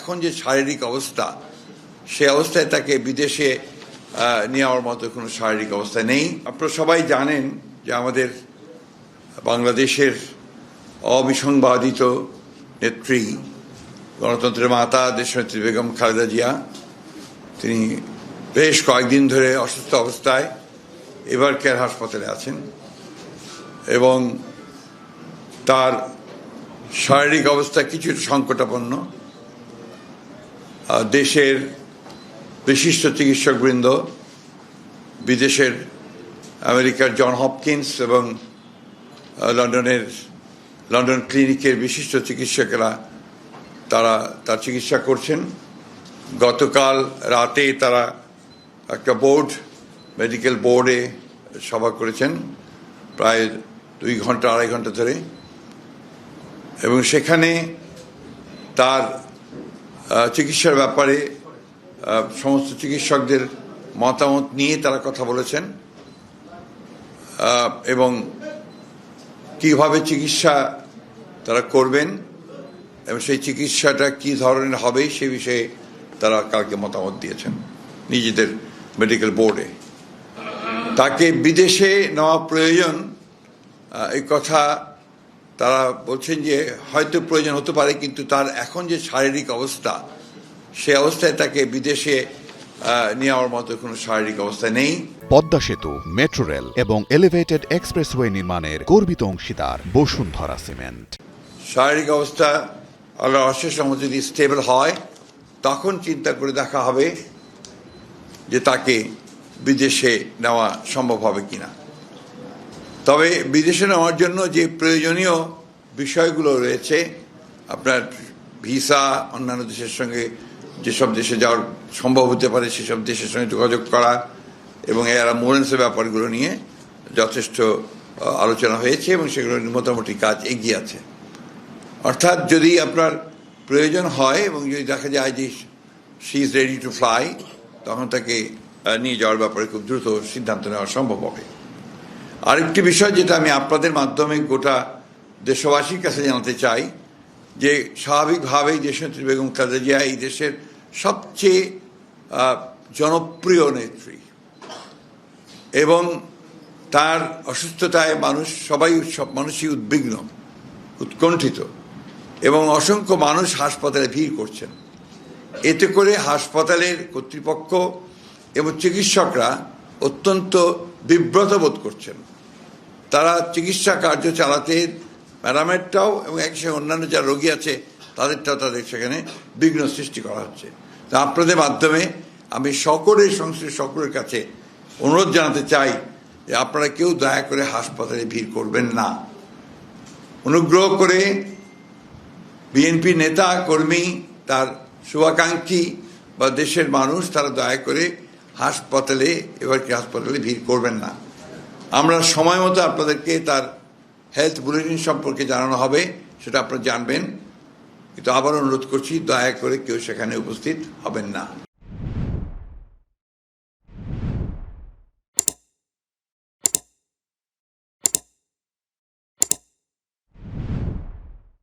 এখন যে শারীরিক অবস্থা, সে অবস্থায় তাকে বিদেশে নেওয়ার মতো কোনো শারীরিক অবস্থা নেই। আপনারা সবাই জানেন যে আমাদের বাংলাদেশের অবিসংবাদিত নেত্রী, গণতন্ত্রের মাতা দেশনেত্রী বেগম খালেদা জিয়া, তিনি বেশ কয়েকদিন ধরে অসুস্থ অবস্থায় এভার কেয়ার হাসপাতালে আছেন এবং তার শারীরিক অবস্থা কিছুটা সংকটাপন্ন। দেশের বিশিষ্ট চিকিৎসকবৃন্দ, বিদেশের আমেরিকার জন হপকিন্স এবং লন্ডন ক্লিনিকের বিশিষ্ট চিকিৎসকেরা তারা তার চিকিৎসা করছেন। গতকাল রাতে তারা একটা মেডিকেল বোর্ডে সভা করেছেন প্রায় 2 ঘন্টা 2.5 ঘন্টা ধরে, এবং সেখানে তার চিকিৎসার ব্যাপারে সমস্ত চিকিৎসকদের মতামত নিয়ে তারা কথা বলেছেন এবং কিভাবে চিকিৎসা তারা করবেন এবং সেই চিকিৎসাটা কি ধরনের হবে সে বিষয়ে তারা কালকে মতামত দিয়েছেন নিজেদের মেডিকেল বোর্ডে। তাকে বিদেশে নেওয়া প্রয়োজন, এই কথা তারা বলছেন যে হয়তো প্রয়োজন হতে পারে, কিন্তু তার এখন যে শারীরিক অবস্থা, সে অবস্থায় তাকে বিদেশে নেওয়ার মতো কোনো শারীরিক অবস্থা নেই। পদ্মা সেতু, মেট্রো রেল এবং এলিভেটেড এক্সপ্রেসওয়ে নির্মাণের গর্বিত অংশীদার বসুন্ধরা সিমেন্ট। শারীরিক অবস্থা আল্লাহর অশেষ রহমতে যদি স্টেবল হয়, তখন চিন্তা করে দেখা হবে যে তাকে বিদেশে নেওয়া সম্ভব হবে কিনা। তবে বিদেশে নেওয়ার জন্য যে প্রয়োজনীয় বিষয়গুলো রয়েছে, আপনার ভিসা, অন্যান্য দেশের সঙ্গে যেসব দেশে যাওয়ার সম্ভব হতে পারে সেসব দেশের সঙ্গে যোগাযোগ করা এবং এর অ্যাম্বুলেন্সের ব্যাপারগুলো নিয়ে যথেষ্ট আলোচনা হয়েছে এবং সেগুলো মোটামুটি কাজ এগিয়ে আছে। অর্থাৎ যদি আপনার প্রয়োজন হয় এবং যদি দেখা যায় যে she is ready to fly, তখন তাকে নিয়ে যাওয়ার ব্যাপারে খুব দ্রুত সিদ্ধান্ত নেওয়া সম্ভব হবে। আরেকটি বিষয় যেটা আমি আপনাদের মাধ্যমে গোটা দেশবাসীর কাছে জানাতে চাই, যে স্বাভাবিকভাবেই দেশনেত্রী বেগম খালেদা জিয়া এই দেশের সবচেয়ে জনপ্রিয় নেত্রী এবং তার অসুস্থতায় সব মানুষই উদ্বিগ্ন, উৎকণ্ঠিত এবং অসংখ্য মানুষ হাসপাতালে ভিড় করছেন। এতে করে হাসপাতালের কর্তৃপক্ষ এবং চিকিৎসকরা অত্যন্ত বিব্রত বোধ করছেন। তারা চিকিৎসা কার্য চালাতে ম্যাডামেরটাও এবং একসাথে অন্যান্য যারা রোগী আছে তাদেরটাও তাদের সেখানে বিঘ্ন সৃষ্টি করা হচ্ছে। তা আপনাদের মাধ্যমে আমি সংশ্লিষ্ট সকলের কাছে অনুরোধ জানাতে চাই যে আপনারা কেউ দয়া করে হাসপাতালে ভিড় করবেন না। অনুগ্রহ করে বিএনপি নেতা কর্মী, তার শুভাকাঙ্ক্ষী বা দেশের মানুষ, তারা দয়া করে হাসপাতালে ভিড় করবেন না। আমরা সময় মতো আপনাদেরকে তার হেলথ বুলেটিন সম্পর্কে জানানো হবে, সেটা আপনারা জানবেন, কিন্তু আবার অনুরোধ করছি দয়া করে কেউ সেখানে উপস্থিত হবেন না।